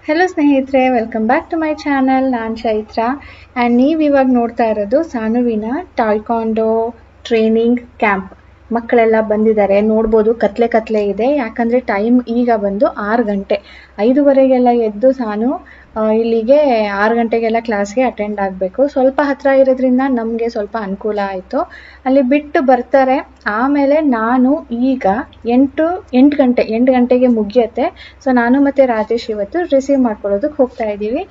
Hello ಸ್ನೇಹಿತರೆ, welcome back to my channel. ನಾನು Chaitra and ನೀವು ಇವಾಗ ನೋಡ್ತಾ ಇರೋದು ಸಾನುವಿನ ಟಾಯ್ಕಾಂಡೋ ಟ್ರೈನಿಂಗ್ ಕ್ಯಾಂಪ್. ಮಕ್ಕಳೆಲ್ಲ ಬಂದಿದ್ದಾರೆ, ನೋಡ್ಬೋದು. ಕತ್ಲೆ ಇದೆ, ಯಾಕಂದರೆ ಟೈಮ್ ಈಗ ಬಂದು 6 ಗಂಟೆ. 5:15 ಎದ್ದು ಸಾನು ಇಲ್ಲಿಗೆ 6 ಗಂಟೆಗೆಲ್ಲ ಕ್ಲಾಸ್ಗೆ ಅಟೆಂಡ್ ಆಗಬೇಕು. ಸ್ವಲ್ಪ ಹತ್ತಿರ ಇರೋದ್ರಿಂದ ನಮಗೆ ಸ್ವಲ್ಪ ಅನುಕೂಲ ಆಯಿತು. ಅಲ್ಲಿ ಬಿಟ್ಟು ಬರ್ತಾರೆ. ಆಮೇಲೆ ನಾನು ಈಗ 8 ಗಂಟೆಗೆ ಮುಗಿಯುತ್ತೆ. ಸೊ ನಾನು ಮತ್ತು ರಾಜೇಶ್ ಇವತ್ತು ರಿಸೀವ್ ಮಾಡ್ಕೊಳ್ಳೋದಕ್ಕೆ ಹೋಗ್ತಾ ಇದ್ದೀವಿ.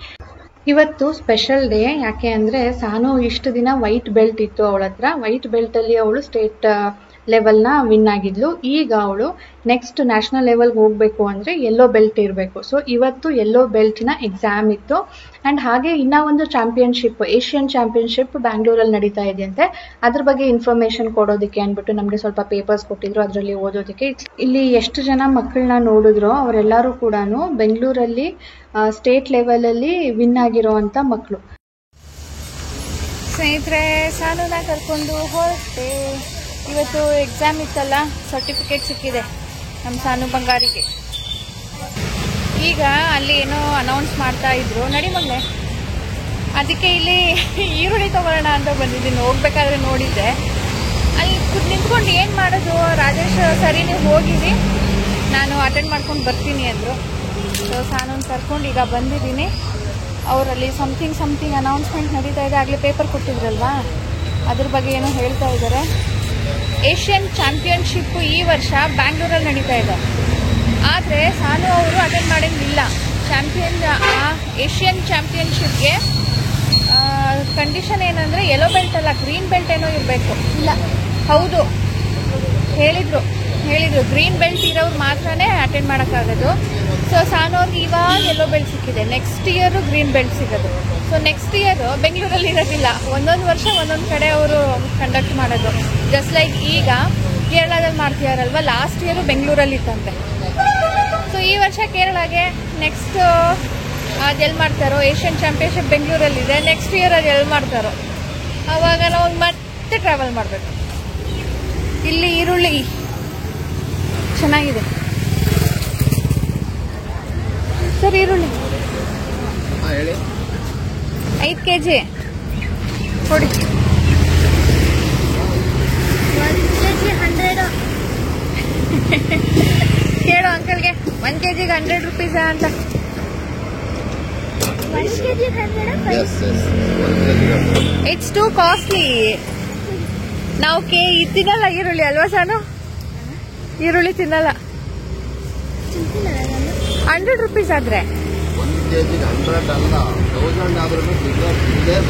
ಇವತ್ತು ಸ್ಪೆಷಲ್ ಡೇ. ಯಾಕೆ ಅಂದರೆ ಸಾನು ಇಷ್ಟು ದಿನ ವೈಟ್ ಬೆಲ್ಟ್ ಇತ್ತು ಅವಳ ಹತ್ರ. ವೈಟ್ ಬೆಲ್ಟಲ್ಲಿ ಅವಳು ಸ್ಟೇಟ್ ಲೆವೆಲ್ನ ವಿನ್ ಆಗಿದ್ಲು. ಈಗ ಅವಳು ನೆಕ್ಸ್ಟ್ ನ್ಯಾಷನಲ್ ಲೆವೆಲ್ಗೆ ಹೋಗಬೇಕು ಅಂದರೆ ಯೆಲ್ಲೋ ಬೆಲ್ಟ್ ಇರಬೇಕು. ಸೊ ಇವತ್ತು ಯೆಲ್ಲೋ ಬೆಲ್ಟ್ನ ಎಕ್ಸಾಮ್ ಇತ್ತು. ಆ್ಯಂಡ್ ಹಾಗೆ ಇನ್ನೂ ಒಂದು ಚಾಂಪಿಯನ್ಶಿಪ್, ಏಷ್ಯನ್ ಚಾಂಪಿಯನ್ಶಿಪ್ ಬ್ಯಾಂಗ್ಳೂರಲ್ಲಿ ನಡೀತಾ ಇದೆಯಂತೆ. ಅದ್ರ ಬಗ್ಗೆ ಇನ್ಫಾರ್ಮೇಷನ್ ಕೊಡೋದಕ್ಕೆ ಅಂದ್ಬಿಟ್ಟು ನಮಗೆ ಸ್ವಲ್ಪ ಪೇಪರ್ಸ್ ಕೊಟ್ಟಿದ್ರು, ಅದರಲ್ಲಿ ಓದೋದಕ್ಕೆ. ಇಲ್ಲಿ ಎಷ್ಟು ಜನ ಮಕ್ಕಳನ್ನ ನೋಡಿದ್ರು, ಅವರೆಲ್ಲರೂ ಕೂಡ ಬೆಂಗಳೂರಲ್ಲಿ ಸ್ಟೇಟ್ ಲೆವೆಲಲ್ಲಿ ವಿನ್ ಆಗಿರೋ ಅಂಥ ಮಕ್ಕಳು. ಸ್ನೇಹಿತರೆ, ಸಾನುನ ಕರ್ಕೊಂಡು ಹೊರಟೆ. ಇವತ್ತು ಎಕ್ಸಾಮ್ ಇತ್ತಲ್ಲ, ಸರ್ಟಿಫಿಕೇಟ್ ಸಿಕ್ಕಿದೆ ನಮ್ಮ ಸಾನು ಬಂಗಾರಿಗೆ. ಈಗ ಅಲ್ಲಿ ಏನೋ ಅನೌನ್ಸ್ ಮಾಡ್ತಾ ಇದ್ರು, ನಡಿ ಮೊನ್ನೆ. ಅದಕ್ಕೆ ಇಲ್ಲಿ ಈರುಳ್ಳಿ ತಗೊಳ್ಳೋಣ ಅಂತ ಬಂದಿದ್ದೀನಿ. ಹೋಗ್ಬೇಕಾದ್ರೆ ನೋಡಿದ್ದೆ, ಅಲ್ಲಿ ನಿಂತ್ಕೊಂಡು ಏನು ಮಾಡೋದು. ರಾಜೇಶ್ ಸರಿ ನೀವು ಹೋಗಿರಿ, ನಾನು ಅಟೆಂಡ್ ಮಾಡ್ಕೊಂಡು ಬರ್ತೀನಿ ಅಂದರು. ಸೊ ಸಾನೂನ್ ಕರ್ಕೊಂಡು ಈಗ ಬಂದಿದ್ದೀನಿ. ಅವರಲ್ಲಿ ಸಮಥಿಂಗ್ ಅನೌನ್ಸ್ಮೆಂಟ್ ನಡೀತಾ ಇದೆ. ಆಗಲೇ ಪೇಪರ್ ಕೊಟ್ಟಿದ್ರಲ್ವಾ, ಅದ್ರ ಬಗ್ಗೆ ಏನೋ ಹೇಳ್ತಾ ಇದ್ದಾರೆ. ಏಷ್ಯನ್ ಚಾಂಪಿಯನ್ಶಿಪ್ಪು ಈ ವರ್ಷ ಬ್ಯಾಂಗ್ಳೂರಲ್ಲಿ ನಡೀತಾ ಇದೆ. ಆದರೆ ಸಾನು ಅವರು ಅಟೆಂಡ್ ಮಾಡೋಂಗಿಲ್ಲ. ಏಷ್ಯನ್ ಚಾಂಪಿಯನ್ಶಿಪ್ಗೆ ಕಂಡೀಷನ್ ಏನಂದರೆ ಯೆಲ್ಲೋ ಬೆಲ್ಟ್ ಅಲ್ಲ, ಗ್ರೀನ್ ಬೆಲ್ಟ್ ಏನೋ ಇರಬೇಕು. ಇಲ್ಲ, ಹೌದು, ಹೇಳಿದರು ಗ್ರೀನ್ ಬೆಲ್ಟ್ ಇರೋರು ಮಾತ್ರನೇ ಅಟೆಂಡ್ ಮಾಡೋಕ್ಕಾಗೋದು. ಸೊ ಸಾನು ಅವ್ರಿಗೆ ಇವಾಗ ಯೆಲ್ಲೋ ಬೆಲ್ಟ್ ಸಿಕ್ಕಿದೆ. ನೆಕ್ಸ್ಟ್ ಇಯರು ಗ್ರೀನ್ ಬೆಲ್ಟ್ ಸಿಗೋದು. ಸೊ ನೆಕ್ಸ್ಟ್ ಇಯರು ಬೆಂಗಳೂರಲ್ಲಿ ಇರೋದಿಲ್ಲ. ಒಂದೊಂದು ವರ್ಷ ಒಂದೊಂದು ಕಡೆ ಅವರು ಕಂಡಕ್ಟ್ ಮಾಡೋದು. ಜಸ್ಟ್ ಲೈಕ್ ಈಗ ಕೇರಳದಲ್ಲಿ ಮಾಡ್ತಿದಾರಲ್ವ, ಲಾಸ್ಟ್ ಇಯರು ಬೆಂಗಳೂರಲ್ಲಿ ಇತ್ತಂತೆ. ಸೊ ಈ ವರ್ಷ ಕೇರಳಗೆ, ನೆಕ್ಸ್ಟ್ ಅದೆಲ್ಲಿ ಮಾಡ್ತಾರೋ, ಏಷ್ಯನ್ ಚಾಂಪಿಯನ್ಶಿಪ್ ಬೆಂಗಳೂರಲ್ಲಿದೆ. ನೆಕ್ಸ್ಟ್ ಇಯರ್ ಅದು ಎಲ್ಲಿ ಮಾಡ್ತಾರೋ, ಆವಾಗ ನಾವು ಮತ್ತೆ ಟ್ರಾವೆಲ್ ಮಾಡಬೇಕು. ಇಲ್ಲಿ ಈರುಳ್ಳಿ ಚೆನ್ನಾಗಿದೆ ಸರ್. ಈರುಳ್ಳಿ 5 kg ಕೊಡಿ. 1 kg 100. ಕೇಳು ಅಂಕಲ್ಗೆ, 1 kg 100 rupees ಅಂತ. 1 kg 100. Yes. 1 kg. It's two costly. ನಾವು ತಿನ್ನಲ್ಲ ಈರುಳ್ಳಿ ಅಲ್ವಾ ಸಾನು? ಈರುಳ್ಳಿ ತಿನ್ನಲ್ಲ. 100 rupees ಆದ್ರೆ 1 kg 100 ಅಲ್ಲ, 1000 ಆದ್ರೂ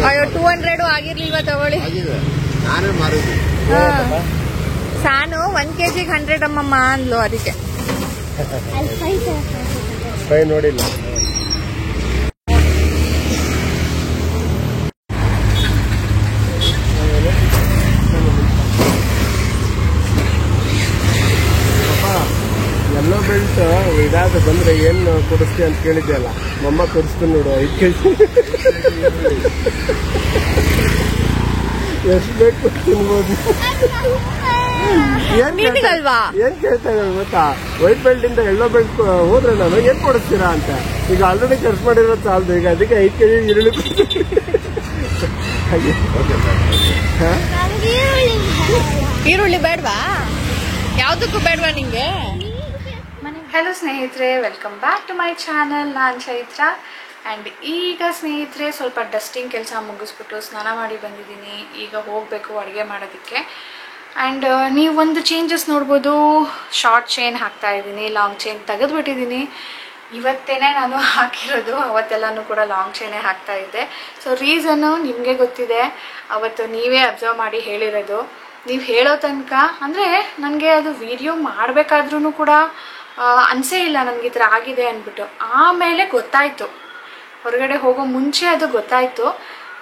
ಅಯ್ಯೋ 200 ಆಗಿರ್ಲಿಲ್ವಾ? ತಗೊಳ್ಳಿ. ನಾನೇ ಮಾರಿದ್ದೆ. ಸಾನು 1 kg 100 ಅಮ್ಮಮ್ಮ ಅಂದ್ಲು, ಅದಕ್ಕೆ. ಫ್ರೈ ನೋಡಿಲ್ಲ. ಯೆಲ್ಲೋ ಬೆಲ್ಟ್ ಇದಾದ ಬಂದ್ರೆ ಏನು ಕೊಡಿಸ್ತೀಯ ಅಂತ ಕೇಳಿದ್ದೆ ಅಲ್ಲ, ಮಮ್ಮ ಕೊಡಿಸ್ತೀನಿ ನೋಡು. 5 kg ಎಷ್ಟು ಬೇಕು ತಿನ್ಬೋದು. ಏನ್ ಕೇಳ್ತಾ ಇದ್ದಾರೆ ಗೊತ್ತಾ? ವೈಟ್ ಬೆಲ್ಟ್ ಇಂದ ಯೆಲ್ಲೋ ಬೆಲ್ಟ್ ಹೋದ್ರೆ ನಾನು ಏನ್ ಕೊಡಿಸ್ತೀರಾ ಅಂತ. ಈಗ ಆಲ್ರೆಡಿ ಖರ್ಚು ಮಾಡಿರೋ ಸಾಲದು. ಈಗ ಅದಕ್ಕೆ 5 kg ಈರುಳ್ಳಿ. ಈರುಳ್ಳಿ ಬೇಡವಾ? ಯಾವ್ದಕ್ಕೂ ಬೇಡವಾ ನಿಂಗೆ? ಹಲೋ ಸ್ನೇಹಿತರೆ, welcome back to my channel. ನಾನು ಚೈತ್ರ. ಆ್ಯಂಡ್ ಈಗ ಸ್ನೇಹಿತರೆ ಸ್ವಲ್ಪ ಡಸ್ಟಿಂಗ್ ಕೆಲಸ ಮುಗಿಸ್ಬಿಟ್ಟು ಸ್ನಾನ ಮಾಡಿ ಬಂದಿದ್ದೀನಿ. ಈಗ ಹೋಗಬೇಕು ಅಡುಗೆ ಮಾಡೋದಕ್ಕೆ. ಆ್ಯಂಡ್ ನೀವು ಒಂದು ಚೇಂಜಸ್ ನೋಡ್ಬೋದು. ಶಾರ್ಟ್ ಚೈನ್ ಹಾಕ್ತಾಯಿದ್ದೀನಿ, ಲಾಂಗ್ ಚೈನ್ ತೆಗೆದುಬಿಟ್ಟಿದ್ದೀನಿ. ಇವತ್ತೇನೆ ನಾನು ಹಾಕಿರೋದು, ಅವತ್ತೆಲ್ಲನೂ ಕೂಡ ಲಾಂಗ್ ಚೈನೇ ಹಾಕ್ತಾಯಿದ್ದೆ. ಸೊ ರೀಸನ್ನು ನಿಮಗೆ ಗೊತ್ತಿದೆ, ಅವತ್ತು ನೀವೇ ಅಬ್ಸರ್ವ್ ಮಾಡಿ ಹೇಳಿರೋದು. ನೀವು ಹೇಳೋ ತನಕ ಅಂದರೆ ನನಗೆ ಅದು ವಿಡಿಯೋ ಮಾಡಬೇಕಾದ್ರೂ ಕೂಡ ಅನಿಸೇ ಇಲ್ಲ ನನಗೆ ಈ ಥರ ಆಗಿದೆ ಅಂದ್ಬಿಟ್ಟು. ಆಮೇಲೆ ಗೊತ್ತಾಯಿತು, ಹೊರಗಡೆ ಹೋಗೋ ಮುಂಚೆ ಅದು ಗೊತ್ತಾಯಿತು.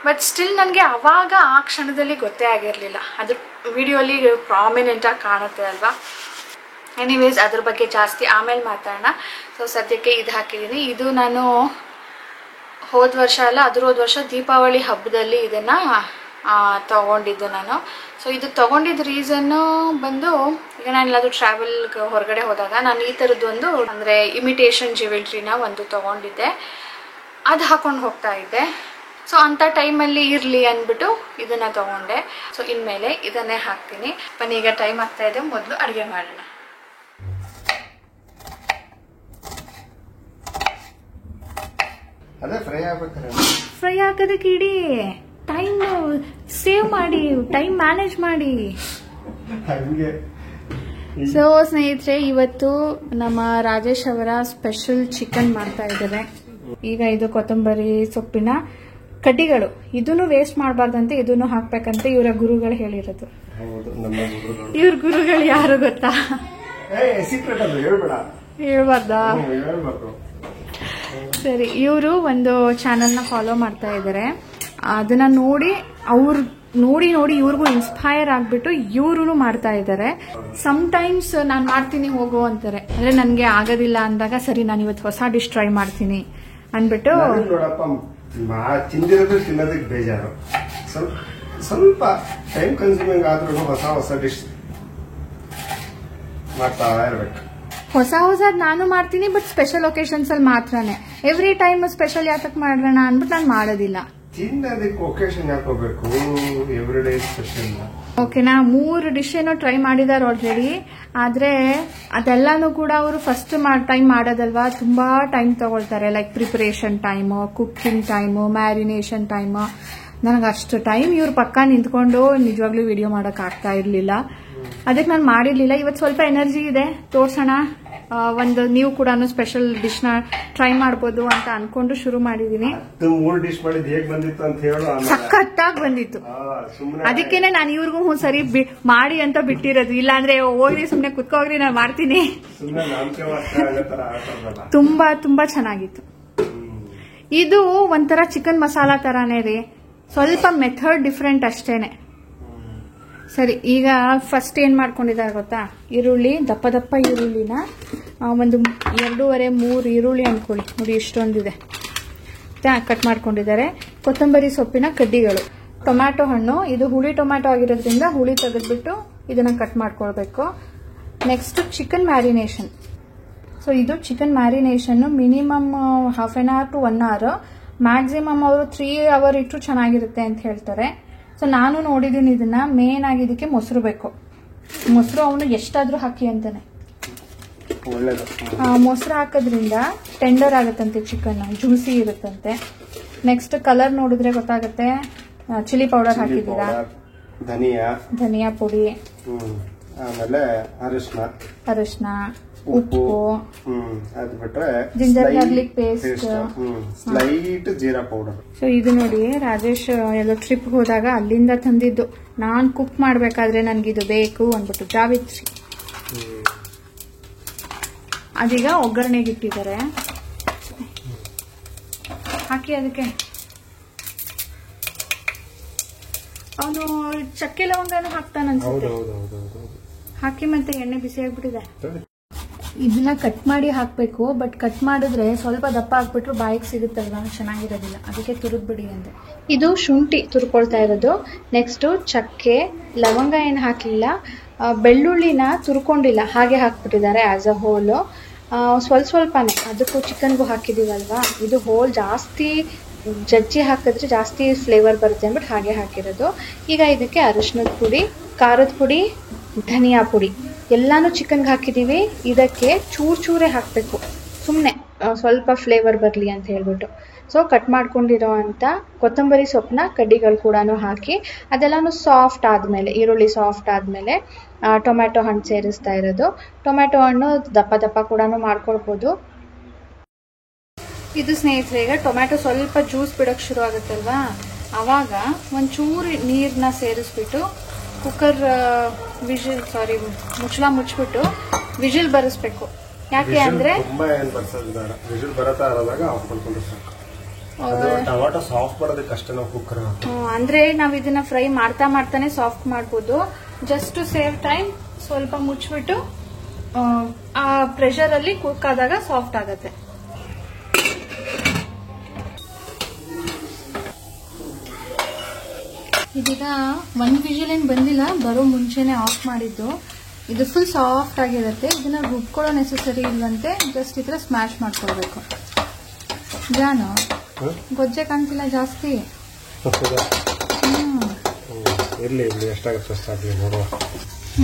ಬಟ್ ಸ್ಟಿಲ್ ನನಗೆ ಆವಾಗ ಆ ಕ್ಷಣದಲ್ಲಿ ಗೊತ್ತೇ ಆಗಿರಲಿಲ್ಲ. ಅದು ವಿಡಿಯೋಲಿ ಪ್ರಾಮಿನೆಂಟಾಗಿ ಕಾಣುತ್ತೆ ಅಲ್ವಾ. ಎನಿವೇಸ್ ಅದ್ರ ಬಗ್ಗೆ ಜಾಸ್ತಿ ಆಮೇಲೆ ಮಾತಾಡೋಣ. ಸೊ ಸದ್ಯಕ್ಕೆ ಇದು ಹಾಕಿದ್ದೀನಿ. ಇದು ನಾನು ಹೋದ ವರ್ಷ ಅಲ್ಲ, ಅದ್ರ ಹೋದ ವರ್ಷ ದೀಪಾವಳಿ ಹಬ್ಬದಲ್ಲಿ ಇದನ್ನು ತಗೊಂಡಿದ್ದು ನಾನು. ಸೊ ಇದು ತಗೊಂಡಿದ್ದ ರೀಸನ್ನು ಬಂದು, ಈಗ ನಾನು ಎಲ್ಲಾದರೂ ಟ್ರಾವೆಲ್ಗೆ ಹೊರಗಡೆ ಹೋದಾಗ ನಾನು ಈ ಥರದ್ದೊಂದು ಅಂದರೆ ಇಮಿಟೇಷನ್ ಜ್ಯುವೆಲ್ರಿನ ಒಂದು ತಗೊಂಡಿದ್ದೆ, ಅದು ಹಾಕೊಂಡು ಹೋಗ್ತಾ ಇದ್ದೆ. ಸೊ ಅಂಥ ಟೈಮಲ್ಲಿ ಇರಲಿ ಅಂದ್ಬಿಟ್ಟು ಇದನ್ನು ತಗೊಂಡೆ. ಸೊ ಇನ್ಮೇಲೆ ಇದನ್ನೇ ಹಾಕ್ತೀನಿ. ಬನ್ನಿ, ಈಗ ಟೈಮ್ ಆಗ್ತಾ ಇದೆ, ಮೊದಲು ಅಡುಗೆ ಮಾಡೋಣ. ಫ್ರೈ ಹಾಕೋದಕ್ಕೆ ಇಡಿ, ಟೈಮ್ ಸೇವ್ ಮಾಡಿ, ಟೈಮ್ ಮ್ಯಾನೇಜ್ ಮಾಡಿ. ಸೊ ಸ್ನೇಹಿತರೆ, ಇವತ್ತು ನಮ್ಮ ರಾಜೇಶ್ ಅವರ ಸ್ಪೆಷಲ್ ಚಿಕನ್ ಮಾಡ್ತಾ ಇದ್ದಾರೆ. ಈಗ ಇದು ಕೊತ್ತಂಬರಿ ಸೊಪ್ಪಿನ ಕಡ್ಡಿಗಳು, ಇದನ್ನು ವೇಸ್ಟ್ ಮಾಡಬಾರ್ದಂತೆ, ಇದನ್ನು ಹಾಕ್ಬೇಕಂತೆ ಇವರ ಗುರುಗಳು ಹೇಳಿರೋದು. ಇವ್ರ ಗುರುಗಳು ಯಾರು ಗೊತ್ತಾ? ಹೇಳ್ಬಾರ್ದಾ? ಸರಿ, ಇವರು ಒಂದು ಚಾನೆಲ್ನ ಫಾಲೋ ಮಾಡ್ತಾ ಇದ್ದಾರೆ. ಅದನ್ನ ನೋಡಿ ನೋಡಿ ಇವ್ರಿಗೂ ಇನ್ಸ್ಪೈರ್ ಆಗ್ಬಿಟ್ಟು ಇವ್ರು ಮಾಡ್ತಾ ಇದ್ದಾರೆ. ಟೈಮ್ಸ್ ನಾನು ಮಾಡ್ತೀನಿ ಹೋಗೋ ಅಂತಾರೆ, ಅಂದ್ರೆ ನನ್ಗೆ ಆಗೋದಿಲ್ಲ ಅಂದಾಗ ಸರಿ ನಾನು ಇವತ್ತು ಹೊಸ ಡಿಶ್ ಟ್ರೈ ಮಾಡ್ತೀನಿ ಅಂದ್ಬಿಟ್ಟು. ತಿನ್ನೋದಕ್ಕೆ ಬೇಜಾರು, ಸ್ವಲ್ಪ ಟೈಮ್ ಕನ್ಸ್ಯೂಮಿಂಗ್ ಆದ್ರೂ ಹೊಸ ಡಿಶ್ ಮಾಡ್ತಾ ಇರ್ಬೇಕು. ಹೊಸದ್ ನಾನು ಮಾಡ್ತೀನಿ, ಬಟ್ ಸ್ಪೆಷಲ್ ಒಕೇಶನ್ಸ್ ಅಲ್ಲಿ ಮಾತ್ರನೇ. ಎವ್ರಿ ಟೈಮ್ ಸ್ಪೆಷಲ್ ಯಾತಕ್ ಮಾಡೋಣ ಅಂದ್ಬಿಟ್ಟು ನಾನು ಮಾಡೋದಿಲ್ಲ. ತಿನ್ನೋದಕ್ಕೆ ಒಕೇಶನ್ ಹಾಕೋಬೇಕು, ಎವ್ರಿ ಡೇ ಸ್ಪೆಷಲ್. ಓಕೆನಾ, 3 ಡಿಶ್ ಏನೋ ಟ್ರೈ ಮಾಡಿದಾರೆ ಆಲ್ರೆಡಿ. ಆದ್ರೆ ಅದೆಲ್ಲಾನು ಕೂಡ ಅವರು ಫಸ್ಟ್ ಟೈಮ್ ಮಾಡೋದಲ್ವಾ, ತುಂಬಾ ಟೈಮ್ ತಗೊಳ್ತಾರೆ. Like preparation time, cooking time, marination time. ನನಗೆ ಅಷ್ಟು ಟೈಮ್ ಇವ್ರ ಪಕ್ಕ ನಿಂತ್ಕೊಂಡು ನಿಜವಾಗ್ಲೂ ವಿಡಿಯೋ ಮಾಡಕ್ ಆಗ್ತಾ ಇರ್ಲಿಲ್ಲ. ಅದಕ್ಕೆ ನಾನು ಮಾಡಿರ್ಲಿಲ್ಲ. ಇವತ್ತು ಸ್ವಲ್ಪ ಎನರ್ಜಿ ಇದೆ, ತೋರ್ಸೋಣ, ಒಂದು ನೀವು ಕೂಡ ಸ್ಪೆಷಲ್ ಡಿಶ್ ನ ಟ್ರೈ ಮಾಡಬಹುದು ಅಂತ ಅನ್ಕೊಂಡು ಶುರು ಮಾಡಿದೀನಿ. 3 ಡಿಶ್ ಮಾಡಿದ್ ಹೇಗ್ ಬಂದಿತ್ತು ಅಂತ ಹೇಳು. ಸಖತ್ತಾಗಿ ಬಂದಿತ್ತು, ಅದಕ್ಕೇನೆ ನಾನು ಇವ್ರಿಗೂ ಸರಿ ಮಾಡಿ ಅಂತ ಬಿಟ್ಟಿರೋದು. ಇಲ್ಲಾಂದ್ರೆ ಹೋಗ್ರಿ ಸುಮ್ನೆ ಕುತ್ಕೋಗ್ರಿ, ನಾನು ಮಾಡ್ತೀನಿ. ತುಂಬಾ ತುಂಬಾ ಚೆನ್ನಾಗಿತ್ತು. ಇದು ಒಂಥರ ಚಿಕನ್ ಮಸಾಲಾ ತರಾನೇ ರೀ, ಸ್ವಲ್ಪ ಮೆಥಡ್ ಡಿಫ್ರೆಂಟ್ ಅಷ್ಟೇನೆ. ಸರಿ, ಈಗ ಫಸ್ಟ್ ಏನ್ ಮಾಡ್ಕೊಂಡಿದ್ದಾರೆ ಗೊತ್ತಾ? ಈರುಳ್ಳಿ, ದಪ್ಪ ದಪ್ಪ ಈರುಳ್ಳಿನ ಒಂದು 2.5-3 ಈರುಳ್ಳಿ ಅನ್ಕೊಳ್ಳಿ, ನೋಡಿ ಇಷ್ಟೊಂದಿದೆ ಕಟ್ ಮಾಡ್ಕೊಂಡಿದ್ದಾರೆ. ಕೊತ್ತಂಬರಿ ಸೊಪ್ಪಿನ ಕಡ್ಡಿಗಳು, ಟೊಮ್ಯಾಟೊ ಹಣ್ಣು, ಇದು ಹುಳಿ ಟೊಮ್ಯಾಟೊ ಆಗಿರೋದ್ರಿಂದ ಹುಳಿ ತೆಗೆದ್ಬಿಟ್ಟು ಇದನ್ನ ಕಟ್ ಮಾಡ್ಕೊಳ್ಬೇಕು. Next chicken marination. ಸೊ ಇದು chicken marination minimum ½ an hour to 1 hour, maximum ಅವರು 3 hour ಇಟ್ಟರು ಚೆನ್ನಾಗಿರುತ್ತೆ ಅಂತ ಹೇಳ್ತಾರೆ. ಸೊ ನಾನು ನೋಡಿದ್ದೀನಿ ಇದನ್ನ. ಮೇನ್ ಆಗಿ ಇದಕ್ಕೆ ಮೊಸರು ಬೇಕು. ಮೊಸರು ಅವನು ಎಷ್ಟಾದ್ರೂ ಹಾಕಿ ಅಂತಾನೆ. ಮೊಸರು ಹಾಕೋದ್ರಿಂದ ಟೆಂಡರ್ ಆಗುತ್ತಂತೆ ಚಿಕನ್, ಜ್ಯೂಸಿ ಇರುತ್ತಂತೆ. ನೆಕ್ಸ್ಟ್ ಕಲರ್ ನೋಡಿದ್ರೆ ಗೊತ್ತಾಗುತ್ತೆ. ಚಿಲ್ಲಿ ಪೌಡರ್ ಹಾಕಿದ್ದೀರಾ, ಧನಿಯಾ ಪುಡಿ, ಆಮೇಲೆ ಅರಿಶಿನ, ಉಪ್ಪು, ಅದು ಬಿಟ್ರೆ ginger garlic paste, slight jeera powder. So ಇದು ನೋಡಿ, ರಾಜೇಶ್ ಎಲ್ಲೋ ಟ್ರಿಪ್ ಹೋದಾಗ ಅಲ್ಲಿಂದ ತಂದಿದ್ದು. ನಾನ್ ಕುಕ್ ಮಾಡ್ಬೇಕಾದ್ರೆ ನನ್ಗಿದು ಬೇಕು ಅಂದ್ಬಿಟ್ಟು ಜಾವಿತ್ರಿ. ಅದೀಗ ಒಗ್ಗರಣೆಗೆ ಇಟ್ಟಿದ್ದಾರೆ. ಹಾಕಿ ಅದಕ್ಕೆ ಅವನು ಚಕ್ಕೆ ಲವಂಗನೂ ಹಾಕ್ತಾನ ಅನ್ಸುತ್ತೆ. ಹಾಕಿ ಮತ್ತೆ ಎಣ್ಣೆ ಬಿಸಿ ಆಗ್ಬಿಟ್ಟಿದೆ. ಇದನ್ನ ಕಟ್ ಮಾಡಿ ಹಾಕ್ಬೇಕು, ಬಟ್ ಕಟ್ ಮಾಡಿದ್ರೆ ಸ್ವಲ್ಪ ದಪ್ಪ ಹಾಕ್ಬಿಟ್ರು ಬಾಯಿಗೆ ಸಿಗುತ್ತಲ್ವಾ, ಚೆನ್ನಾಗಿರೋದಿಲ್ಲ. ಅದಕ್ಕೆ ತುರಿದ್ಬಿಡಿ ಅಂದೆ. ಇದು ಶುಂಠಿ ತುರ್ಕೊಳ್ತಾ ಇರೋದು. ನೆಕ್ಸ್ಟ್ ಚಕ್ಕೆ, ಲವಂಗ ಏನು ಹಾಕಲಿಲ್ಲ, ಬೆಳ್ಳುಳ್ಳಿನ ತುರ್ಕೊಂಡಿಲ್ಲ, ಹಾಗೆ ಹಾಕ್ಬಿಟ್ಟಿದ್ದಾರೆ ಆಸ್ ಅ ಹೋಲ್. ಸ್ವಲ್ಪನೇ, ಅದಕ್ಕೂ ಚಿಕನ್ಗೂ ಹಾಕಿದೀವಲ್ವಾ, ಇದು ಹೋಲ್ ಜಾಸ್ತಿ ಜಜ್ಜಿ ಹಾಕಿದ್ರೆ ಜಾಸ್ತಿ ಫ್ಲೇವರ್ ಬರುತ್ತೆ ಅಂದ್ಬಿಟ್ಟು ಹಾಗೆ ಹಾಕಿರೋದು. ಈಗ ಇದಕ್ಕೆ ಅರಿಶಿನದ ಪುಡಿ, ಖಾರದ ಪುಡಿ, ಧನಿಯಾ ಪುಡಿ ಎಲ್ಲಾನು ಚಿಕನ್ಗೆ ಹಾಕಿದೀವಿ. ಇದಕ್ಕೆ ಚೂರೇ ಹಾಕಬೇಕು, ಸುಮ್ಮನೆ ಸ್ವಲ್ಪ ಫ್ಲೇವರ್ ಬರಲಿ ಅಂತ ಹೇಳ್ಬಿಟ್ಟು. ಸೊ ಕಟ್ ಮಾಡ್ಕೊಂಡಿರೋ ಅಂತ ಕೊತ್ತಂಬರಿ ಸೊಪ್ಪನ್ನ ಕಡ್ಡಿಗಳು ಕೂಡ ಹಾಕಿ ಅದೆಲ್ಲಾನು ಸಾಫ್ಟ್ ಆದಮೇಲೆ, ಈರುಳ್ಳಿ ಸಾಫ್ಟ್ ಆದಮೇಲೆ ಟೊಮ್ಯಾಟೊ ಹಣ್ಣು ಸೇರಿಸ್ತಾ ಇರೋದು. ಟೊಮ್ಯಾಟೊ ಹಣ್ಣು ದಪ್ಪ ದಪ್ಪ ಕೂಡ ಮಾಡ್ಕೊಳ್ಬೋದು. ಇದು ಸ್ನೇಹಿತರೆ, ಈಗ ಟೊಮ್ಯಾಟೊ ಸ್ವಲ್ಪ ಜ್ಯೂಸ್ ಬಿಡೋಕ್ಕೆ ಶುರು ಆಗುತ್ತಲ್ವಾ, ಆವಾಗ ಒಂಚೂರು ನೀರನ್ನ ಸೇರಿಸ್ಬಿಟ್ಟು ಕುಕ್ಕರ್ ಮುಚ್ಚಳ ಮುಚ್ಚಿಬಿಟ್ಟು ವಿಜಿಲ್ ಬರಿಸ್ಬೇಕು. ಯಾಕೆ ಅಂದ್ರೆ ಟೊಮ್ಯಾಟೊ ಸಾಫ್ಟ್ ಮಾಡೋದಕ್ಕೆ ಅಷ್ಟೇ ನಾವು ಕುಕ್ಕರ್ ಅಂದ್ರೆ ನಾವ್ ಇದನ್ನ ಫ್ರೈ ಮಾಡ್ತಾನೆ ಸಾಫ್ಟ್ ಮಾಡ್ಬೋದು. ಜಸ್ಟ್ ಟು ಸೇವ್ ಟೈಮ್ ಸ್ವಲ್ಪ ಮುಚ್ಚಿಬಿಟ್ಟು ಆ ಪ್ರೆಷರ್ ಅಲ್ಲಿ ಕುಕ್ ಆದಾಗ ಸಾಫ್ಟ್ ಆಗತ್ತೆ. ಇದೀಗ 1 ವಿಷಲ್ ಏನು ಬಂದಿಲ್ಲ, ಬರೋ ಮುಂಚೆನೆ ಆಫ್ ಮಾಡಿದ್ದು. ಇದು ಫುಲ್ ಸಾಫ್ಟ್ ಆಗಿರುತ್ತೆ. ಇದನ್ನ ರುಬ್ಕೊಳ್ಳೋ ನೆಸೆಸರಿ ಇಲ್ವಂತೆ, ಜಸ್ಟ್ ಈ ತರ ಸ್ಮ್ಯಾಶ್ ಮಾಡ್ಕೊಳ್ಬೇಕು. ಜಾನು ಗೊಜ್ಜೆ ಕಾಣ್ತಿಲ್ಲ ಜಾಸ್ತಿ. ಇರ್ಲಿ ಎಷ್ಟಾಗುತ್ತೆ ಅಷ್ಟಾಗ್ಲಿ ನೋಡುವ.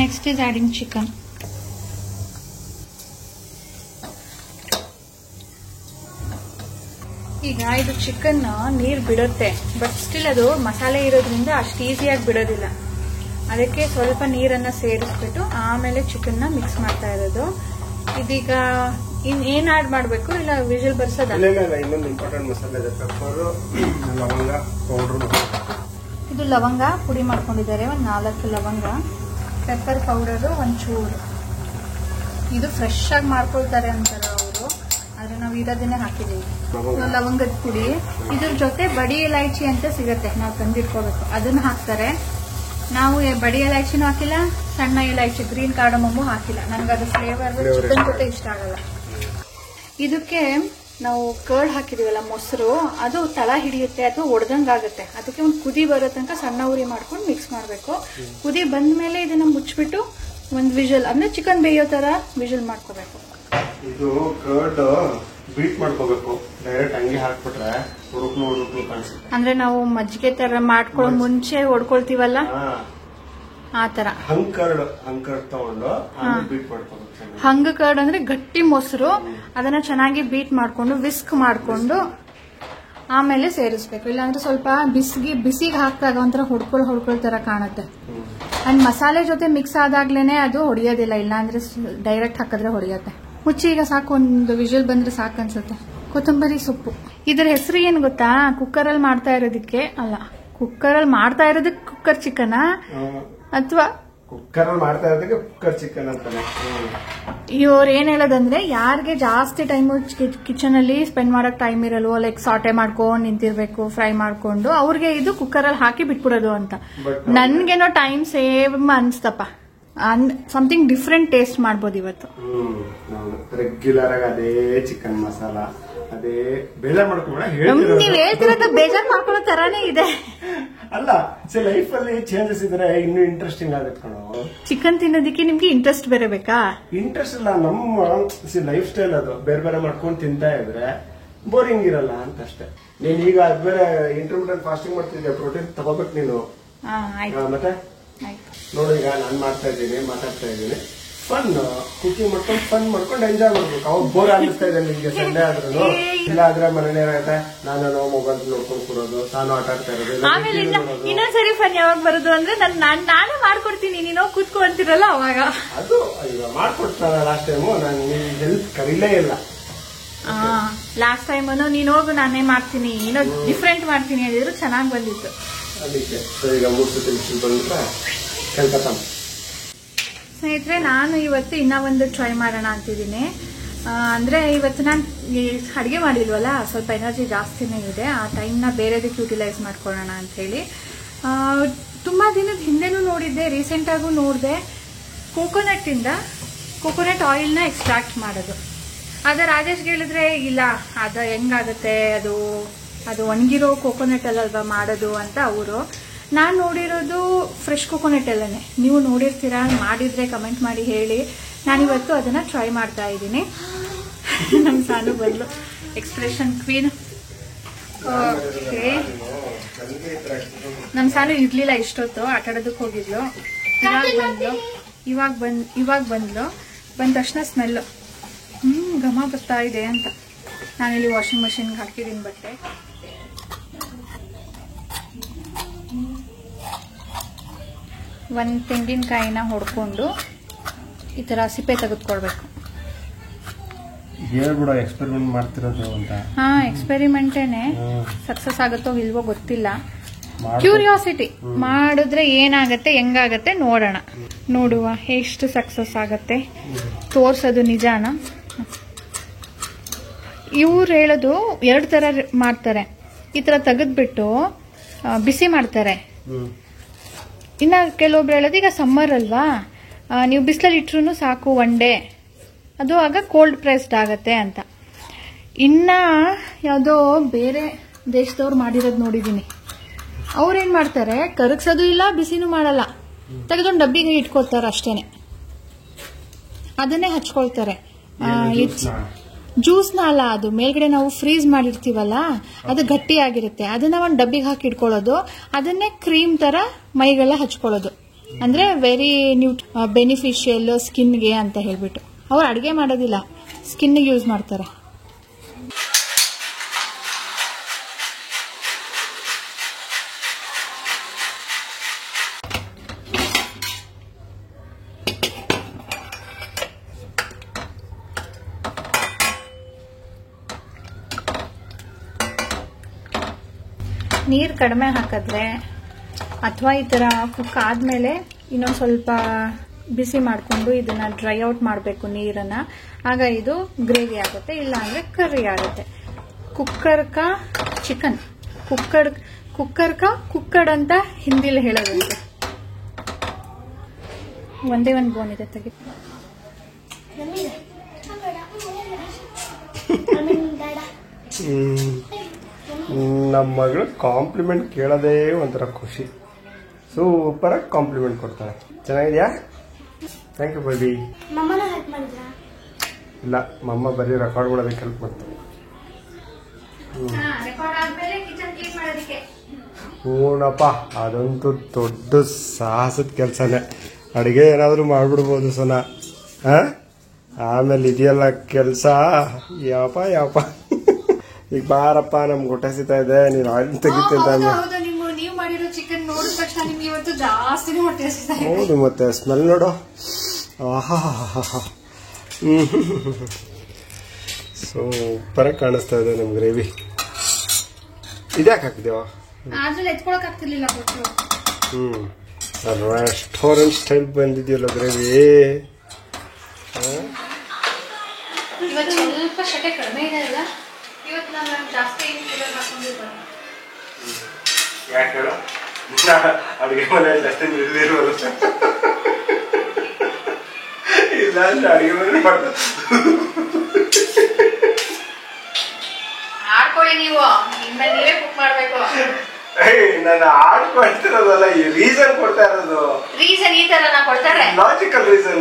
Next is adding chicken. ಈಗ ಇದು ಚಿಕನ್ ನೀರು ಬಿಡುತ್ತೆ, ಬಟ್ ಸ್ಟಿಲ್ ಅದು ಮಸಾಲೆ ಇರೋದ್ರಿಂದ ಅಷ್ಟು ಈಸಿಯಾಗಿ ಬಿಡೋದಿಲ್ಲ. ಅದಕ್ಕೆ ಸ್ವಲ್ಪ ನೀರನ್ನ ಸೇರಿಸ್ಬಿಟ್ಟು ಆಮೇಲೆ ಚಿಕನ್ ನ ಮಿಕ್ಸ್ ಮಾಡ್ತಾ ಇರೋದು. ಇದೀಗ ಏನ್ ಆಡ್ ಮಾಡ್ಬೇಕು, ಇಲ್ಲ ವಿಷಲ್ ಬರ್ಸೋದ? ಇನ್ನೊಂದು ಇಂಪಾರ್ಟೆಂಟ್ ಮಸಾಲೆ ಇದೆ, ಪೆಪ್ಪರ್, ಲವಂಗ ಪೌಡರ್. ಇದು ಲವಂಗ ಪುಡಿ ಮಾಡ್ಕೊಂಡಿದ್ದಾರೆ, ಒಂದು 4 ಲವಂಗ, ಪೆಪ್ಪರ್ ಪೌಡರು ಒಂಚೂರು. ಇದು ಫ್ರೆಶ್ ಆಗಿ ಮಾಡ್ಕೊಳ್ತಾರೆ ಅಂತಾರೆ ಅವರು, ಆದ್ರೆ ನಾವು ಇರೋದನ್ನೇ ಹಾಕಿದೀವಿ. ಲವಂಗದ ಪುಡಿ, ಇದ್ರ ಜೊತೆ ಬಡಿ ಇಲೈಚಿ ಅಂತ ಸಿಗತ್ತೆ, ನಾವು ತಂದಿಟ್ಕೋಬೇಕು, ಅದನ್ನ ಹಾಕ್ತಾರೆ. ನಾವು ಬಡಿ ಇಲೈಚಿನೂ ಹಾಕಿಲ್ಲ, ಸಣ್ಣ ಇಲೈಚಿ ಗ್ರೀನ್ ಕಾರ್ಡಮಮ್ಮು ಹಾಕಿಲ್ಲ. ನನ್ಗದು ಫ್ಲೇವರ್ ಚಿಕನ್ ಜೊತೆ ಇಷ್ಟ ಆಗಲ್ಲ. ಇದಕ್ಕೆ ನಾವು ಕರ್ಡ್ ಹಾಕಿದೀವಲ್ಲ, ಮೊಸರು, ಅದು ತಳ ಹಿಡಿಯುತ್ತೆ ಅಥವಾ ಒಡೆದಂಗಾಗುತ್ತೆ. ಅದಕ್ಕೆ ಒಂದು ಕುದಿ ಬರೋ ತನಕ ಸಣ್ಣ ಉರಿ ಮಾಡ್ಕೊಂಡು ಮಿಕ್ಸ್ ಮಾಡಬೇಕು. ಕುದಿ ಬಂದ ಮೇಲೆ ಇದನ್ನ ಮುಚ್ಚಿಬಿಟ್ಟು ಒಂದು ವಿಷಲ್, ಅಂದ್ರೆ ಚಿಕನ್ ಬೇಯೋ ತರ ವಿಷಲ್ ಮಾಡ್ಕೋಬೇಕು. ಇದು ಕರ್ಡ್ ಬೀಟ್ ಮಾಡ್ಕೋಬೇಕು, ಡೈರೆಕ್ಟ್ ಹಂಗೆ ಹಾಕ್ಬಿಟ್ರೆ ಹುಡುಕ್ಲು ಕಾಣಿಸುತ್ತೆ. ಅಂದ್ರೆ ನಾವು ಮಜ್ಜಿಗೆ ತರ ಮಾಡ್ಕೊಳ್ಳೋ ಮುಂಚೆ ಹೊಡ್ಕೊಳ್ತೀವಲ್ಲ, ಆ ತರ ಹಂಗ್ ಕರ್ಡ್ ತಗೊಂಡು ಬೀಟ್ ಮಾಡ್ಕೋಬೇಕು. ಹಂಗ ಕರ್ಡ್ ಅಂದ್ರೆ ಗಟ್ಟಿ ಮೊಸರು, ಅದನ್ನ ಚೆನ್ನಾಗಿ ಬೀಟ್ ಮಾಡ್ಕೊಂಡು ವಿಸ್ಕ್ ಮಾಡ್ಕೊಂಡು ಆಮೇಲೆ ಸೇರಿಸ್ಬೇಕು. ಇಲ್ಲಾಂದ್ರೆ ಸ್ವಲ್ಪ ಬಿಸಿಗೆ ಹಾಕಿದಾಗ ಒಂಥರ ಹೊಡ್ಕೊಳ್ ತರ ಕಾಣುತ್ತೆ. ಅಂಡ್ ಮಸಾಲೆ ಜೊತೆ ಮಿಕ್ಸ್ ಆದಾಗ್ಲೇನೆ ಅದು ಹೊಡಿಯೋದಿಲ್ಲ, ಇಲ್ಲಾಂದ್ರೆ ಡೈರೆಕ್ಟ್ ಹಾಕಿದ್ರೆ ಹೊಡಿಯತ್ತೆ. ಮುಚ್ಚಿ, ಈಗ ಸಾಕು, ಒಂದು ವಿಷಲ್ ಬಂದ್ರೆ ಸಾಕು ಅನ್ಸುತ್ತೆ. ಕೊತ್ತಂಬರಿ ಸೊಪ್ಪು, ಇದ್ರ ಹೆಸರು ಏನ್ ಗೊತ್ತಾ? ಕುಕ್ಕರಲ್ಲಿ ಮಾಡ್ತಾ ಇರೋದಕ್ಕೆ ಅಲ್ಲ, ಕುಕ್ಕರಲ್ಲಿ ಮಾಡ್ತಾ ಇರೋದಕ್ಕೆ ಕುಕ್ಕರ್ ಚಿಕನ್ ಅಥವಾ ಕುಕ್ಕರ್ ಮಾಡ್ತಾ ಇರೋದಕ್ಕೆ ಕುಕ್ಕರ್ ಚಿಕನ್ ಅಂತಾನೆ. ಇವ್ರು ಏನ್ ಹೇಳೋದಂದ್ರೆ, ಯಾರಿಗೆ ಜಾಸ್ತಿ ಟೈಮ್ ಕಿಚನ್ ಅಲ್ಲಿ ಸ್ಪೆಂಡ್ ಮಾಡಕ್ ಟೈಮ್ ಇರಲ್ವೋ, ಲೈಕ್ ಸಾಟೆ ಮಾಡ್ಕೊಂಡು ನಿಂತಿರ್ಬೇಕು, ಫ್ರೈ ಮಾಡ್ಕೊಂಡು, ಅವ್ರಿಗೆ ಇದು ಕುಕ್ಕರ್ ಅಲ್ಲಿ ಹಾಕಿ ಬಿಟ್ಬಿಡೋದು ಅಂತ. ನನ್ಗೇನೋ ಟೈಮ್ ಸೇವ್ ಅನ್ಸ್ತಪ್ಪ, ಸಮಥಿಂಗ್ ಡಿಫ್ರೆಂಟ್ ಟೇಸ್ಟ್ ಮಾಡ್ಬೋದು ಇವತ್ತು. ರೆಗ್ಯುಲರ್ ಆಗಿ ಅದೇ ಚಿಕನ್ ಮಸಾಲ, ಅದೇ ಬೇಜಾರ್ ಮಾಡ್ಕೊಂಡ ನೀವ್ ಹೇಳ್ತಿರೋದು ಬೇಜಾರ್ ಮಾಡ್ಕೊಳ್ಳೋ ತರಾನೇ ಇದೆ. ಅಲ್ಲ, ಲೈಫ್ ಅಲ್ಲಿ ಚೇಂಜಸ್ ಇದ್ರೆ ಇನ್ನು ಇಂಟ್ರೆಸ್ಟಿಂಗ್ ಆಗುತ್ತೆ ಕಣೋ. ಚಿಕನ್ ತಿನ್ನೋದಕ್ಕೆ ನಿಮ್ಗೆ ಇಂಟ್ರೆಸ್ಟ್ ಬೇರೆ ಬೇಕಾ? ಇಂಟ್ರೆಸ್ಟ್ ಇಲ್ಲ, ನಮ್ಮ ಲೈಫ್ ಸ್ಟೈಲ್ ಅದು. ಬೇರೆ ಬೇರೆ ಮಾಡ್ಕೊಂಡು ತಿಂತಾ ಇದ್ರೆ ಬೋರಿಂಗ್ ಇರಲ್ಲ ಅಂತ ಅಷ್ಟೇ. ನೀನ್ ಈಗ ಅದ್ಮೇಲೆ ಇಂಟರ್ಮಿಡಿಯೇಟ್ ಫಾಸ್ಟಿಂಗ್ ಮಾಡ್ತಿದ್ದೆ, ಪ್ರೋಟೀನ್ ತಗೋಬೇಕು ನೀನು. ಮತ್ತೆ ನೋಡು, ಈಗ ನಾನ್ ಮಾಡ್ತಾ ಇದ್ದೀನಿ, ಮಾತಾಡ್ತಾ ಇದ್ದೀನಿ, ಫನ್ ಕುಕಿಂಗ್ ಮಾಡ್ಕೊಂಡು ಫನ್ ಮಾಡ್ಕೊಂಡು ಎಂಜಾಯ್ ಮಾಡ್ಬೇಕು. ಅವಾಗ ಬೋರ್ ಅನ್ನಿಸ್ತಾ ಇದೆ ನಿಮ್ಗೆ ಸಂಡೆ ಆದ್ರೂ, ಇಲ್ಲ ಆದ್ರೆ ಮನೇಲಿ ಏನಾಗುತ್ತೆ, ನಾನು ಮೊಬೈಲ್ ನೋಡ್ಕೊಂಡು ಕೊಡೋದು, ನಾನು ಆಟ ಆಡ್ತಾ ಇರೋದು. ಆಮೇಲೆ ಇನ್ನೊಂದ್ಸರಿ ಫನ್ ಯಾವಾಗ ಬರೋದು ಅಂದ್ರೆ ನಾನೇ ಮಾಡ್ಕೊಡ್ತೀನಿ, ನೀನೋ ಕೂತ್ಕೊಂತಿರಲ್ಲ ಅವಾಗ. ಅದು ಈಗ ಮಾಡ್ಕೊಡ್ತಾರ ಲಾಸ್ಟ್ ಟೈಮು, ನಾನು ಹೆಲ್ಪ್ ಕರೀಲೇ ಇಲ್ಲ. ಲಾಸ್ಟ್ ಟೈಮ್ ನೀನ್ ಹೋಗು ನಾನೇ ಮಾಡ್ತೀನಿ, ಏನೋ ಡಿಫ್ರೆಂಟ್ ಮಾಡ್ತೀನಿ ಹೇಳಿದ್ರು, ಚೆನ್ನಾಗಿ ಬಂದಿತ್ತು. ಅದಕ್ಕೆ ಈಗ 3 ಸತಿ ಬಂದ್ರೆ ಕಲ್ಕತ್ತಾ. ಸ್ನೇಹಿತರೆ, ನಾನು ಇವತ್ತು ಇನ್ನ ಒಂದು ಟ್ರೈ ಮಾಡೋಣ ಅಂತಿದ್ದೀನಿ. ಅಂದ್ರೆ ಇವತ್ತು ನಾನು ಅಡಿಗೆ ಮಾಡಿಲ್ವಲ್ಲ, ಸ್ವಲ್ಪ ಎನರ್ಜಿ ಜಾಸ್ತಿನೇ ಇದೆ. ಆ ಟೈಮ್ನ ಬೇರೆದಕ್ಕೆ ಯುಟಿಲೈಸ್ ಮಾಡ್ಕೊಳ್ಳೋಣ ಅಂತ ಹೇಳಿ ತುಂಬಾ ದಿನದ ಹಿಂದೆನೂ ನೋಡಿದ್ದೆ, ರೀಸೆಂಟ್ ಆಗೂ ನೋಡಿದೆ. ಕೋಕೋನಟ್ ಆಯಿಲ್ನ ಎಕ್ಸ್ಟ್ರಾಕ್ಟ್ ಮಾಡೋದು. ಅದ ರಾಜೇಶ್ಗೆ ಹೇಳಿದ್ರೆ, ಇಲ್ಲ ಅದ ಹೆಂಗಾಗತ್ತೆ, ಅದು ಒಣಗಿರೋ ಕೋಕೋನಟ್ ಅಲ್ವಾ ಮಾಡೋದು ಅಂತ ಅವರು. ನಾನು ನೋಡಿರೋದು ಫ್ರೆಶ್ ಕೋಕೋನಟ್ ಅಲ್ಲೇ. ನೀವು ನೋಡಿರ್ತೀರಾ, ಮಾಡಿದ್ರೆ ಕಮೆಂಟ್ ಮಾಡಿ ಹೇಳಿ. ನಾನಿವತ್ತು ಅದನ್ನ ಟ್ರೈ ಮಾಡ್ತಾ ಇದ್ದೀನಿ. ನಮ್ಮ ಸಾನು ಬದಲು ಎಕ್ಸ್ಪ್ರೆಷನ್ ಕ್ವೀನ್. ಓಕೆ, ನಮ್ಮ ಸಾನು ಇರ್ಲಿಲ್ಲ ಇಷ್ಟೊತ್ತು, ಆಟಾಡೋದಕ್ಕೆ ಹೋಗಿದ್ಲು. ಇವಾಗ ಬಂದ್ಲು. ಬಂದ ತಕ್ಷಣ ಸ್ಮೆಲ್ಲು ಘಮ ಬರ್ತಾ ಇದೆ ಅಂತ ನಾನಿಲ್ಲಿ ವಾಷಿಂಗ್ ಮಷಿನ್ಗೆ ಹಾಕಿದ್ದೀನಿ ಬಟ್ಟೆ. ಒಂದು ತೆಂಗಿನಕಾಯಿನ ಹೊಡ್ಕೊಂಡು ಈ ತರ ಸಿಪ್ಪೆ ತೆಗೆದುಕೊಳ್ಬೇಕು. ಹೇಳ್ಬಿಡ ಎಕ್ಸ್ಪೆರಿಮೆಂಟ್ ಮಾಡ್ತಿರೋದು ಅಂತ. ಎಕ್ಸ್ಪೆರಿಮೆಂಟೇನೆ. ಸಕ್ಸಸ್ ಆಗುತ್ತೋ ಇಲ್ವೋ ಗೊತ್ತಿಲ್ಲ, ಕ್ಯೂರಿಯಾಸಿಟಿ. ಮಾಡಿದ್ರೆ ಏನಾಗತ್ತೆ, ಹೆಂಗಾಗತ್ತೆ ನೋಡೋಣ, ನೋಡುವ ಎಷ್ಟು ಸಕ್ಸಸ್ ಆಗತ್ತೆ, ತೋರ್ಸೋದು ನಿಜಾನ. ಇವ್ರು ಹೇಳೋದು 2 ತರ ಮಾಡ್ತಾರೆ. ಈ ತರ ತೆಗೆದ್ಬಿಟ್ಟು ಬಿಸಿ ಮಾಡ್ತಾರೆ. ಇನ್ನ ಕೆಲವೊಬ್ರು ಹೇಳೋದು, ಈಗ ಸಮ್ಮರ್ ಅಲ್ವಾ, ನೀವು ಬಿಸಿಲಲ್ಲಿ ಇಟ್ರು ಸಾಕು 1 ಡೇ, ಅದು ಆಗ ಕೋಲ್ಡ್ ಪ್ರೆಸ್ಡ್ ಆಗತ್ತೆ ಅಂತ. ಇನ್ನ ಯಾವುದೋ ಬೇರೆ ದೇಶದವ್ರು ಮಾಡಿರೋದು ನೋಡಿದ್ದೀನಿ. ಅವ್ರೇನ್ ಮಾಡ್ತಾರೆ, ಕರಗ್ಸೋದು ಇಲ್ಲ, ಬಿಸಿನೂ ಮಾಡಲ್ಲ, ತೆಗೆದೊಂದು ಡಬ್ಬಿಗೆ ಇಟ್ಕೊಳ್ತಾರೆ ಅಷ್ಟೇನೆ. ಅದನ್ನೇ ಹಚ್ಕೊಳ್ತಾರೆ. ಜ್ಯೂಸ್ನ ಅಲ್ಲ, ಅದು ಮೇಲ್ಗಡೆ ನಾವು ಫ್ರೀಸ್ ಮಾಡಿರ್ತೀವಲ್ಲ, ಅದು ಗಟ್ಟಿ ಆಗಿರುತ್ತೆ. ಅದನ್ನ ಒಂದು ಡಬ್ಬಿಗೆ ಹಾಕಿ ಇಟ್ಕೊಳ್ಳೋದು, ಅದನ್ನೇ ಕ್ರೀಮ್ ತರ ಮೈಗೆಲ್ಲ ಹಚ್ಕೊಳ್ಳೋದು. ಅಂದ್ರೆ ವೆರಿ ಬೆನಿಫಿಷಿಯಲ್ ಸ್ಕಿನ್ಗೆ ಅಂತ ಹೇಳ್ಬಿಟ್ಟು. ಅವ್ರು ಅಡಿಗೆ ಮಾಡೋದಿಲ್ಲ, ಸ್ಕಿನ್ಗೆ ಯೂಸ್ ಮಾಡ್ತಾರೆ. ನೀರು ಕಡಿಮೆ ಹಾಕಿದ್ರೆ ಅಥವಾ ಈ ಥರ ಕುಕ್ ಆದಮೇಲೆ ಇನ್ನೊಂದು ಸ್ವಲ್ಪ ಬಿಸಿ ಮಾಡಿಕೊಂಡು ಇದನ್ನ ಡ್ರೈ ಔಟ್ ಮಾಡಬೇಕು ನೀರನ್ನು. ಆಗ ಇದು ಗ್ರೇವಿ ಆಗುತ್ತೆ, ಇಲ್ಲ ಅಂದರೆ ಕರ್ರಿ ಆಗುತ್ತೆ. ಚಿಕನ್ ಕುಕ್ಕರ್ಡ್ ಅಂತ ಹಿಂದಿಲಿ ಹೇಳೋದಂತೆ. ಒಂದೇ ಒಂದು ಬೋನ್ ಇದೆ, ತೆಗಿ. ನಮ್ಮ ಮಗಳು ಕಾಂಪ್ಲಿಮೆಂಟ್ ಕೇಳೋದೇ ಒಂಥರ ಖುಷಿ. ಸೂಪರ್ ಆಗಿ ಕಾಂಪ್ಲಿಮೆಂಟ್ ಕೊಡ್ತಾಳೆ. ಚೆನ್ನಾಗಿದ್ಯಾ? Thank you baby. ಇಲ್ಲ, ಮಮ್ಮ ಬರೀ ರೆಕಾರ್ಡ್ ಮಾಡೋದಕ್ಕೆ ಹೆಲ್ಪ್ ಮಾಡ್ತಾರೆ. ಹೂನಪ್ಪ, ಅದಂತೂ ದೊಡ್ಡ ಸಾಹಸದ ಕೆಲಸನೇ. ಅಡುಗೆ ಏನಾದರೂ ಮಾಡ್ಬಿಡ್ಬೋದು ಸೋನಾ. ಆಮೇಲೆ ಇದೆಯಲ್ಲ ಕೆಲಸ, ಯಪ್ಪ ಈಗ ಬಾರಪ್ಪ, ನಮ್ಗೆ ಹೊಟ್ಟೆ ಸಿಗ್ತಾ ಇದೆ, ನೀನು ಆಯಿಲ್ ತೆಗಿತಿದ್ದ. ಹೌದು, ಮತ್ತೆ ಸ್ಮೆಲ್ ನೋಡು. ಸೂಪರ್ ಆಗಿ ಕಾಣಿಸ್ತಾ ಇದೆ ನಮ್ ಗ್ರೇವಿ. ಇದ್ಯಾಕೆ ಹಾಕಿದೇವ? ರೆಸ್ಟೋರೆಂಟ್ ಸ್ಟೈಲ್ ಬಂದಿದೆಯಲ್ಲ ಗ್ರೇವಿ. ಸ್ವಲ್ಪ ಶಕೆ ಕಡಿಮೆ ಇದೆ ಅಲ್ಲ ಇವತ್ತು. ನಾನು ಜಾಸ್ತಿ ಯಾಕೆ ಹೇಳು, ಅಡುಗೆ ಮನೆ ಜಾಸ್ತಿ ಇರೋದು ಇಲ್ಲ ಅಂದ್ರೆ ಅಡುಗೆ ಮನೆ ಮಾಡ್ತಾರೆ. ಆಡ್ಕೊಳ್ಳಿ ನೀವು, ಇನ್ಮೇಲೆ ನೀವೇ ಕುಕ್ ಮಾಡ್ಬೇಕು. ನಾನು ಆಡ್ಕೊಳ್ತಿರೋದಲ್ಲ, ಈ ರೀಸನ್ ಕೊಡ್ತಾ ಇರೋದು. ರೀಸನ್ ಈ ತರ ನಾ ಕೊಡ್ತಾರೆ, ಲಾಜಿಕಲ್ ರೀಸನ್.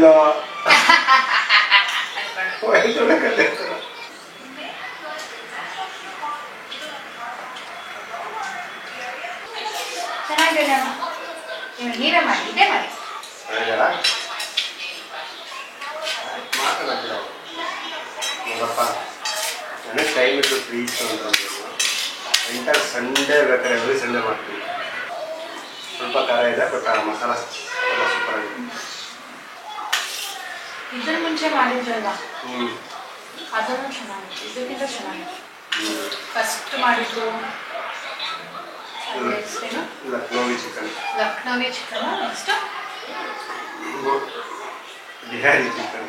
ಚೆನ್ನಾಗಿದೆ. ನೀವೇ ಮಾಡಿ, ಇದೇ ಮಾಡಿ. ನೋಡಪ್ಪ, ನನಗೆ ಟೈಮ್ ಇತ್ತು ಫ್ರೀ ಇತ್ತು ಅಂತ ಎಂಟರ್ ಸಂಡೇ ಬೇಕಾದ್ರೆ ಎವ್ರಿ ಸಂಡೇ ಮಾಡ್ತೀವಿ. ಸ್ವಲ್ಪ ಖಾರ ಇದೆ, ಬಟ್ ಮಸಾಲ ಎಲ್ಲ ಸೂಪರ್ ಆಗಿದೆ. ಇದರ ಮುಂಚೆ ಮಾಡಿದ್ರಲ್ಲ, ಅದನ್ನು ಚೆನ್ನಾಗಿತ್ತು, ಇದಕ್ಕಿಂತ ಚೆನ್ನಾಗಿತ್ತು. ಫಸ್ಟ್ ಮಾಡಿದ್ರು Lucknowi chicken, next Bihari chicken.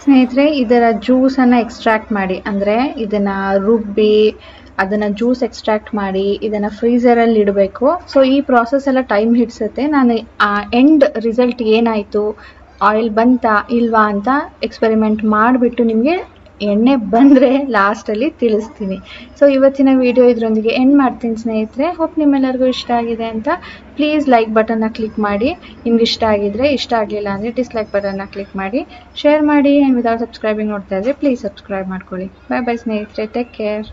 ಸ್ನೇಹಿತರೆ, ಇದರ ಜ್ಯೂಸನ್ನು ಎಕ್ಸ್ಟ್ರಾಕ್ಟ್ ಮಾಡಿ, ಅಂದರೆ ಇದನ್ನು ರುಬ್ಬಿ ಅದನ್ನು ಜ್ಯೂಸ್ ಎಕ್ಸ್ಟ್ರಾಕ್ಟ್ ಮಾಡಿ ಇದನ್ನು ಫ್ರೀಝರಲ್ಲಿ ಇಡಬೇಕು. ಸೊ ಈ ಪ್ರಾಸೆಸ್ ಎಲ್ಲ ಟೈಮ್ ಹಿಡಿಸುತ್ತೆ. ನಾನು ಆ ಎಂಡ್ ರಿಸಲ್ಟ್ ಏನಾಯಿತು, ಆಯಿಲ್ ಬಂತಾ ಇಲ್ವಾ ಅಂತ ಎಕ್ಸ್ಪೆರಿಮೆಂಟ್ ಮಾಡಿಬಿಟ್ಟು ನಿಮಗೆ ಎಣ್ಣೆ ಬಂದರೆ ಲಾಸ್ಟಲ್ಲಿ ತಿಳಿಸ್ತೀನಿ. ಸೊ ಇವತ್ತಿನ ವಿಡಿಯೋ ಇದರೊಂದಿಗೆ ಎಂಡ್ ಮಾಡ್ತೀನಿ ಸ್ನೇಹಿತರೆ. ಹೋಪ್ ನಿಮ್ಮೆಲ್ಲರಿಗೂ ಇಷ್ಟ ಆಗಿದೆ ಅಂತ. ಪ್ಲೀಸ್ ಲೈಕ್ ಬಟನ್ನ ಕ್ಲಿಕ್ ಮಾಡಿ, ನಿಮ್ಗೆ ಇಷ್ಟ ಆಗಿದ್ರೆ. ಇಷ್ಟ ಆಗಲಿಲ್ಲ ಅಂದರೆ ಡಿಸ್ಲೈಕ್ ಬಟನ್ನ ಕ್ಲಿಕ್ ಮಾಡಿ, ಶೇರ್ ಮಾಡಿ. ಆ್ಯಂಡ್ ವಿದೌಟ್ ಸಬ್ಸ್ಕ್ರೈಬಿಂಗ್ ನೋಡ್ತಾ ಇದ್ರೆ ಪ್ಲೀಸ್ ಸಬ್ಸ್ಕ್ರೈಬ್ ಮಾಡ್ಕೊಳ್ಳಿ. ಬೈ ಬೈ ಸ್ನೇಹಿತರೆ, ಟೇಕ್ ಕೇರ್.